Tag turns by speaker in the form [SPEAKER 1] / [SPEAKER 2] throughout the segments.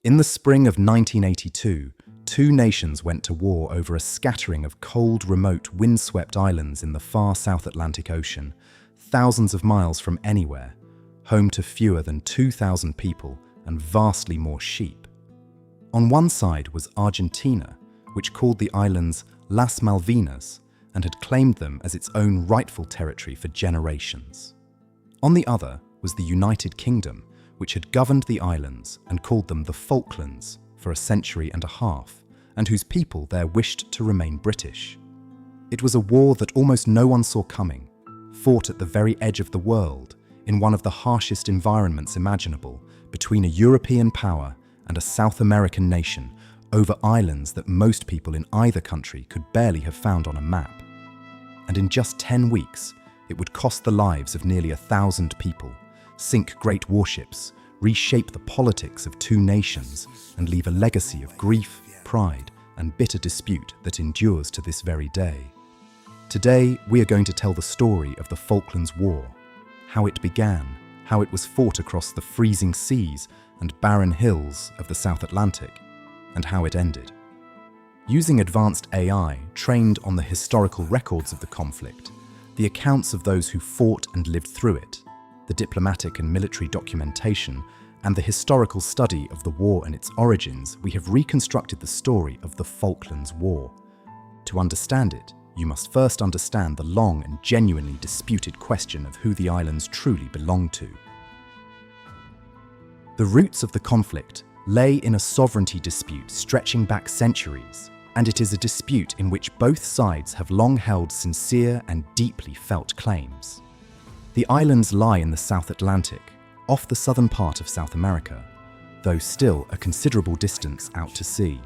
[SPEAKER 1] In the spring of 1982, two nations went to war over a scattering of cold, remote, windswept islands in the far South Atlantic Ocean, thousands of miles from anywhere, home to fewer than 2,000 people and vastly more sheep. On one side was Argentina, which called the islands Las Malvinas and had claimed them as its own rightful territory for generations. On the other was the United Kingdom, which had governed the islands and called them the Falklands for a century and a half, and whose people there wished to remain British. It was a war that almost no one saw coming, fought at the very edge of the world, in one of the harshest environments imaginable, between a European power and a South American nation, over islands that most people in either country could barely have found on a map. And in just 10 weeks, it would cost the lives of nearly 1,000 people, sink great warships, reshape the politics of two nations, and leave a legacy of grief, pride, and bitter dispute that endures to this very day. Today, we are going to tell the story of the Falklands War, how it began, how it was fought across the freezing seas and barren hills of the South Atlantic, and how it ended. Using advanced AI trained on the historical records of the conflict, the accounts of those who fought and lived through it, the diplomatic and military documentation, and the historical study of the war and its origins, we have reconstructed the story of the Falklands War. To understand it, you must first understand the long and genuinely disputed question of who the islands truly belonged to. The roots of the conflict lay in a sovereignty dispute stretching back centuries, and it is a dispute in which both sides have long held sincere and deeply felt claims. The islands lie in the South Atlantic, off the southern part of South America, though still a considerable distance out to sea.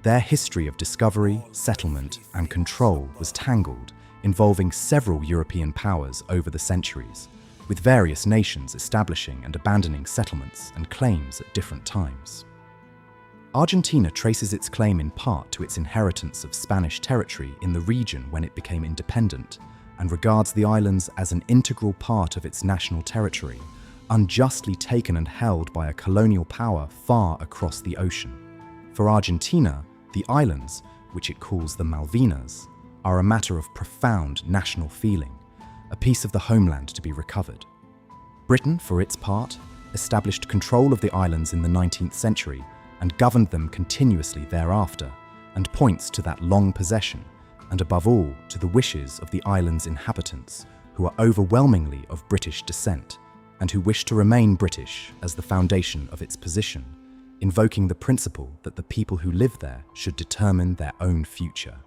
[SPEAKER 1] Their history of discovery, settlement, and control was tangled, involving several European powers over the centuries, with various nations establishing and abandoning settlements and claims at different times. Argentina traces its claim in part to its inheritance of Spanish territory in the region when it became independent, and regards the islands as an integral part of its national territory, unjustly taken and held by a colonial power far across the ocean. For Argentina, the islands, which it calls the Malvinas, are a matter of profound national feeling, a piece of the homeland to be recovered. Britain, for its part, established control of the islands in the 19th century and governed them continuously thereafter, and points to that long possession, and above all to the wishes of the island's inhabitants, who are overwhelmingly of British descent, and who wish to remain British as the foundation of its position, invoking the principle that the people who live there should determine their own future.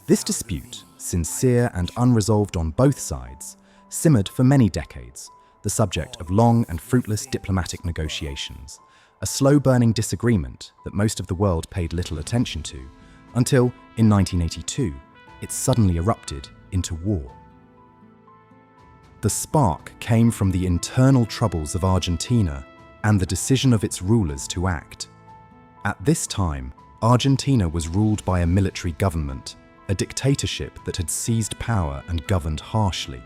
[SPEAKER 1] This dispute, sincere and unresolved on both sides, simmered for many decades, the subject of long and fruitless diplomatic negotiations, a slow-burning disagreement that most of the world paid little attention to, until, in 1982, it suddenly erupted into war. The spark came from the internal troubles of Argentina and the decision of its rulers to act. At this time, Argentina was ruled by a military government, a dictatorship that had seized power and governed harshly.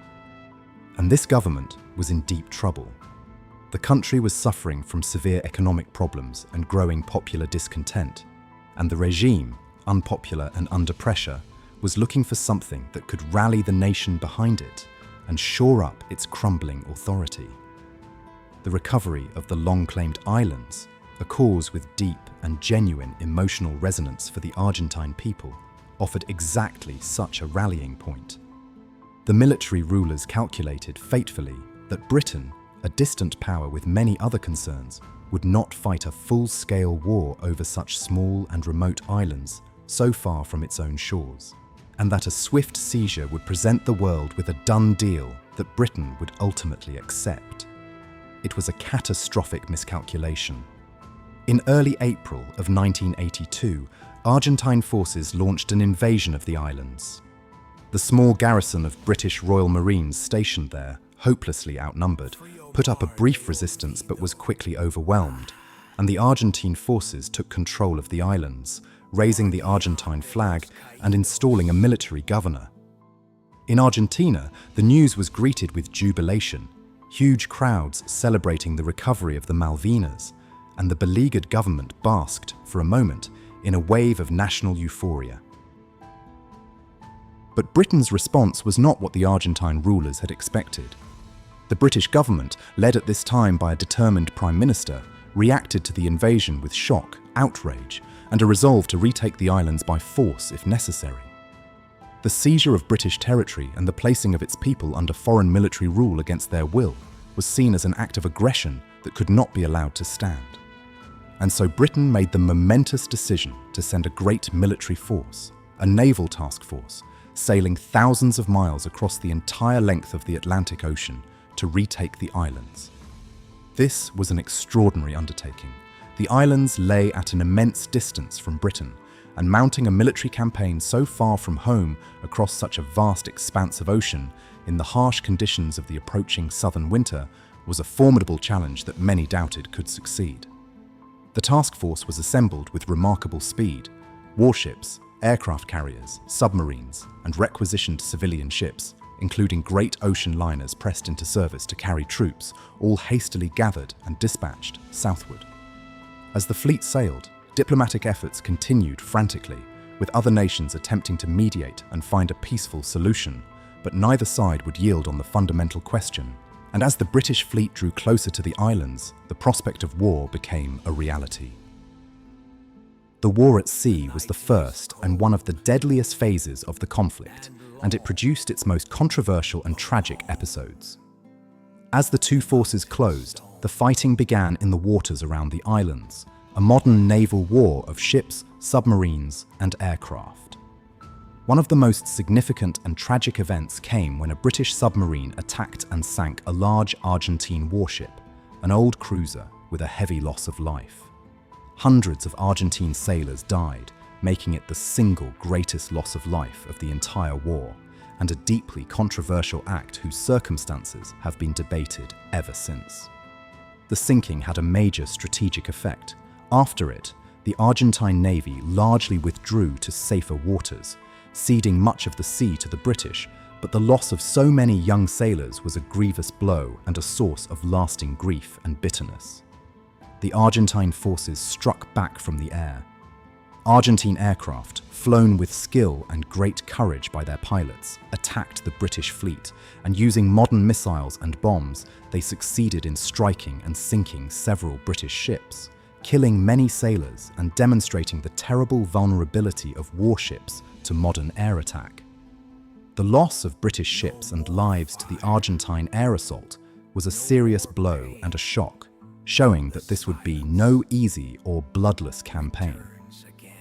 [SPEAKER 1] And this government was in deep trouble. The country was suffering from severe economic problems and growing popular discontent, and the regime, unpopular and under pressure, was looking for something that could rally the nation behind it and shore up its crumbling authority. The recovery of the long-claimed islands, a cause with deep and genuine emotional resonance for the Argentine people, offered exactly such a rallying point. The military rulers calculated fatefully that Britain, a distant power with many other concerns, would not fight a full-scale war over such small and remote islands so far from its own shores, and that a swift seizure would present the world with a done deal that Britain would ultimately accept. It was a catastrophic miscalculation. In early April of 1982, Argentine forces launched an invasion of the islands. The small garrison of British Royal Marines stationed there, hopelessly outnumbered, put up a brief resistance but was quickly overwhelmed, and the Argentine forces took control of the islands, raising the Argentine flag and installing a military governor. In Argentina, the news was greeted with jubilation, huge crowds celebrating the recovery of the Malvinas, and the beleaguered government basked, for a moment, in a wave of national euphoria. But Britain's response was not what the Argentine rulers had expected. The British government, led at this time by a determined Prime Minister, reacted to the invasion with shock, outrage, and a resolve to retake the islands by force if necessary. The seizure of British territory and the placing of its people under foreign military rule against their will was seen as an act of aggression that could not be allowed to stand. And so Britain made the momentous decision to send a great military force, a naval task force, sailing thousands of miles across the entire length of the Atlantic Ocean to retake the islands. This was an extraordinary undertaking. The islands lay at an immense distance from Britain, and mounting a military campaign so far from home across such a vast expanse of ocean in the harsh conditions of the approaching southern winter was a formidable challenge that many doubted could succeed. The task force was assembled with remarkable speed. Warships, aircraft carriers, submarines, and requisitioned civilian ships, including great ocean liners pressed into service to carry troops, all hastily gathered and dispatched southward. As the fleet sailed, diplomatic efforts continued frantically, with other nations attempting to mediate and find a peaceful solution, but neither side would yield on the fundamental question. And as the British fleet drew closer to the islands, the prospect of war became a reality. The war at sea was the first and one of the deadliest phases of the conflict, and it produced its most controversial and tragic episodes. As the two forces closed, the fighting began in the waters around the islands, a modern naval war of ships, submarines, and aircraft. One of the most significant and tragic events came when a British submarine attacked and sank a large Argentine warship, an old cruiser with a heavy loss of life. Hundreds of Argentine sailors died, making it the single greatest loss of life of the entire war, and a deeply controversial act whose circumstances have been debated ever since. The sinking had a major strategic effect. After it, the Argentine Navy largely withdrew to safer waters, ceding much of the sea to the British, but the loss of so many young sailors was a grievous blow and a source of lasting grief and bitterness. The Argentine forces struck back from the air. Argentine aircraft, flown with skill and great courage by their pilots, attacked the British fleet, and using modern missiles and bombs, they succeeded in striking and sinking several British ships, killing many sailors and demonstrating the terrible vulnerability of warships to modern air attack. The loss of British ships and lives to the Argentine air assault was a serious blow and a shock, showing that this would be no easy or bloodless campaign.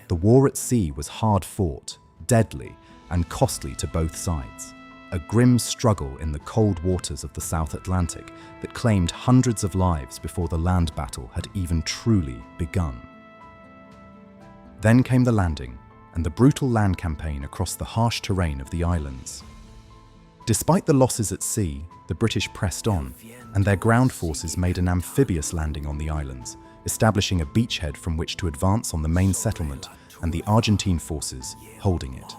[SPEAKER 1] The war at sea was hard fought, deadly, and costly to both sides, a grim struggle in the cold waters of the South Atlantic that claimed hundreds of lives before the land battle had even truly begun. Then came the landing, and the brutal land campaign across the harsh terrain of the islands. Despite the losses at sea, the British pressed on, and their ground forces made an amphibious landing on the islands, establishing a beachhead from which to advance on the main settlement and the Argentine forces holding it.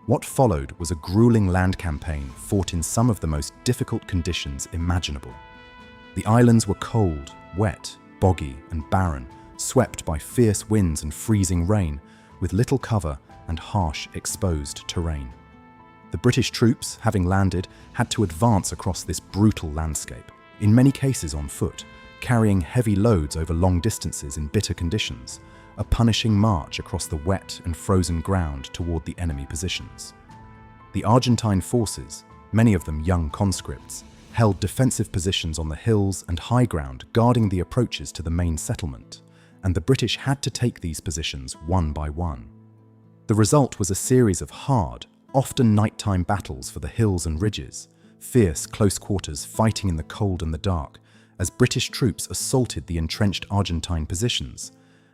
[SPEAKER 1] What followed was a grueling land campaign fought in some of the most difficult conditions imaginable. The islands were cold, wet, boggy, and barren, swept by fierce winds and freezing rain, with little cover and harsh, exposed terrain. The British troops, having landed, had to advance across this brutal landscape, in many cases on foot, carrying heavy loads over long distances in bitter conditions, a punishing march across the wet and frozen ground toward the enemy positions. The Argentine forces, many of them young conscripts, held defensive positions on the hills and high ground guarding the approaches to the main settlement, and the British had to take these positions one by one. The result was a series of hard, often nighttime battles for the hills and ridges, fierce close quarters fighting in the cold and the dark, as British troops assaulted the entrenched Argentine positions,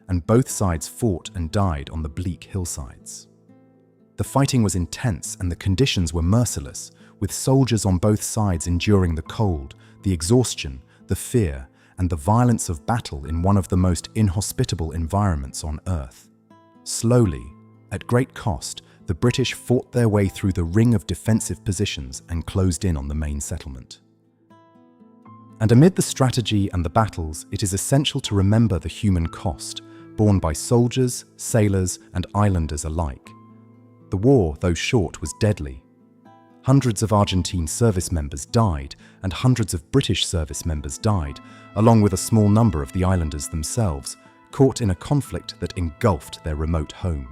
[SPEAKER 1] and both sides fought and died on the bleak hillsides. The fighting was intense and the conditions were merciless, with soldiers on both sides enduring the cold, the exhaustion, the fear, and the violence of battle in one of the most inhospitable environments on Earth. Slowly, at great cost, the British fought their way through the ring of defensive positions and closed in on the main settlement. And amid the strategy and the battles, it is essential to remember the human cost borne by soldiers, sailors, and islanders alike. The war, though short, was deadly. Hundreds of Argentine service members died, and hundreds of British service members died, along with a small number of the islanders themselves, caught in a conflict that engulfed their remote home.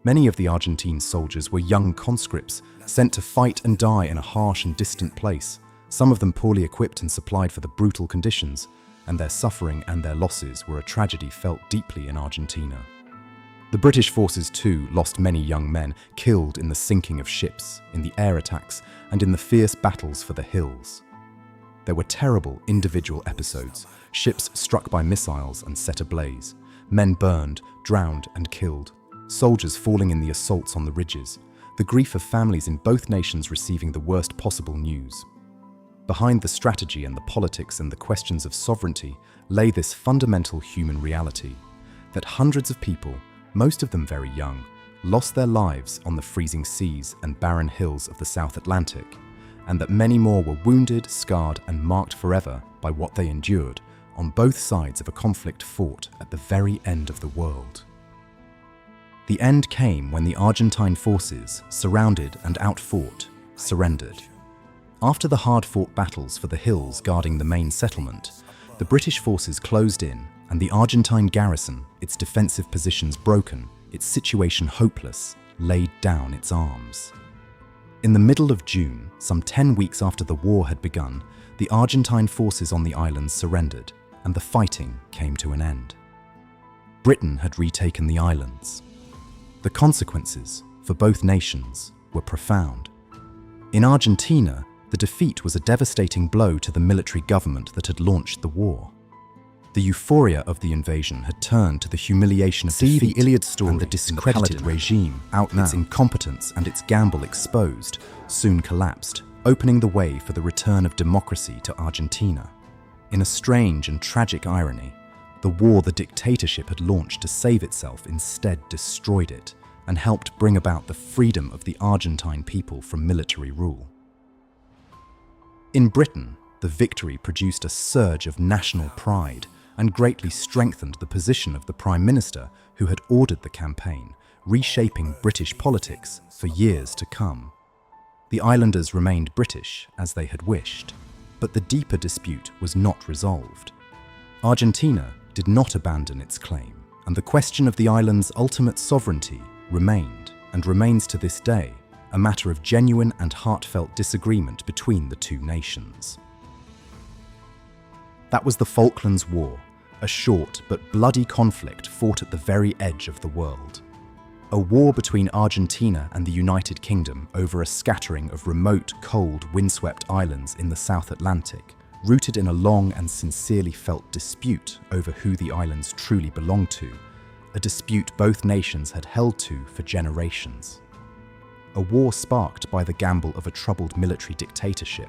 [SPEAKER 1] Many of the Argentine soldiers were young conscripts, sent to fight and die in a harsh and distant place, some of them poorly equipped and supplied for the brutal conditions, and their suffering and their losses were a tragedy felt deeply in Argentina. The British forces too lost many young men, killed in the sinking of ships, in the air attacks, and in the fierce battles for the hills. There were terrible individual episodes, ships struck by missiles and set ablaze, men burned, drowned and killed, soldiers falling in the assaults on the ridges, the grief of families in both nations receiving the worst possible news. Behind the strategy and the politics and the questions of sovereignty lay this fundamental human reality, that hundreds of people, most of them very young, lost their lives on the freezing seas and barren hills of the South Atlantic, and that many more were wounded, scarred, and marked forever by what they endured on both sides of a conflict fought at the very end of the world. The end came when the Argentine forces, surrounded and outfought, surrendered. After the hard-fought battles for the hills guarding the main settlement, the British forces closed in, and the Argentine garrison, its defensive positions broken, its situation hopeless, laid down its arms. In the middle of June, some 10 weeks after the war had begun, the Argentine forces on the islands surrendered, and the fighting came to an end. Britain had retaken the islands. The consequences, for both nations, were profound. In Argentina, the defeat was a devastating blow to the military government that had launched the war. The euphoria of the invasion had turned to the humiliation of defeat, the Iliad story and the discredited regime, its incompetence and its gamble exposed, soon collapsed, opening the way for the return of democracy to Argentina. In a strange and tragic irony, the war the dictatorship had launched to save itself instead destroyed it and helped bring about the freedom of the Argentine people from military rule. In Britain, the victory produced a surge of national pride and greatly strengthened the position of the Prime Minister who had ordered the campaign, reshaping British politics for years to come. The islanders remained British as they had wished, but the deeper dispute was not resolved. Argentina did not abandon its claim, and the question of the island's ultimate sovereignty remained, and remains to this day, a matter of genuine and heartfelt disagreement between the two nations. That was the Falklands War, a short but bloody conflict fought at the very edge of the world. A war between Argentina and the United Kingdom over a scattering of remote, cold, windswept islands in the South Atlantic, rooted in a long and sincerely felt dispute over who the islands truly belonged to, a dispute both nations had held to for generations. A war sparked by the gamble of a troubled military dictatorship,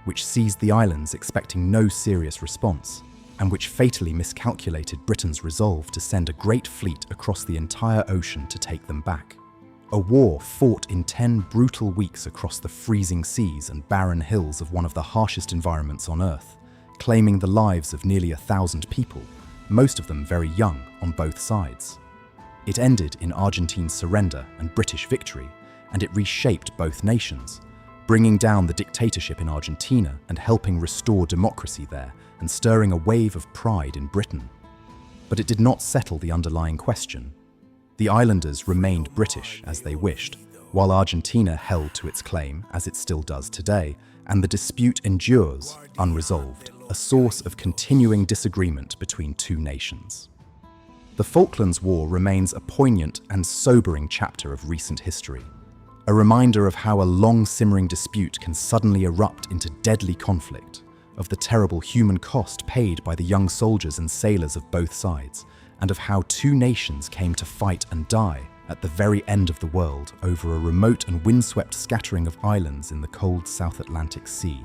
[SPEAKER 1] which seized the islands expecting no serious response, and which fatally miscalculated Britain's resolve to send a great fleet across the entire ocean to take them back. A war fought in 10 brutal weeks across the freezing seas and barren hills of one of the harshest environments on Earth, claiming the lives of nearly 1,000 people, most of them very young, on both sides. It ended in Argentine's surrender and British victory, and it reshaped both nations, bringing down the dictatorship in Argentina and helping restore democracy there and stirring a wave of pride in Britain. But it did not settle the underlying question. The islanders remained British as they wished, while Argentina held to its claim, as it still does today, and the dispute endures, unresolved, a source of continuing disagreement between two nations. The Falklands War remains a poignant and sobering chapter of recent history, a reminder of how a long-simmering dispute can suddenly erupt into deadly conflict, of the terrible human cost paid by the young soldiers and sailors of both sides, and of how two nations came to fight and die at the very end of the world over a remote and windswept scattering of islands in the cold South Atlantic Sea.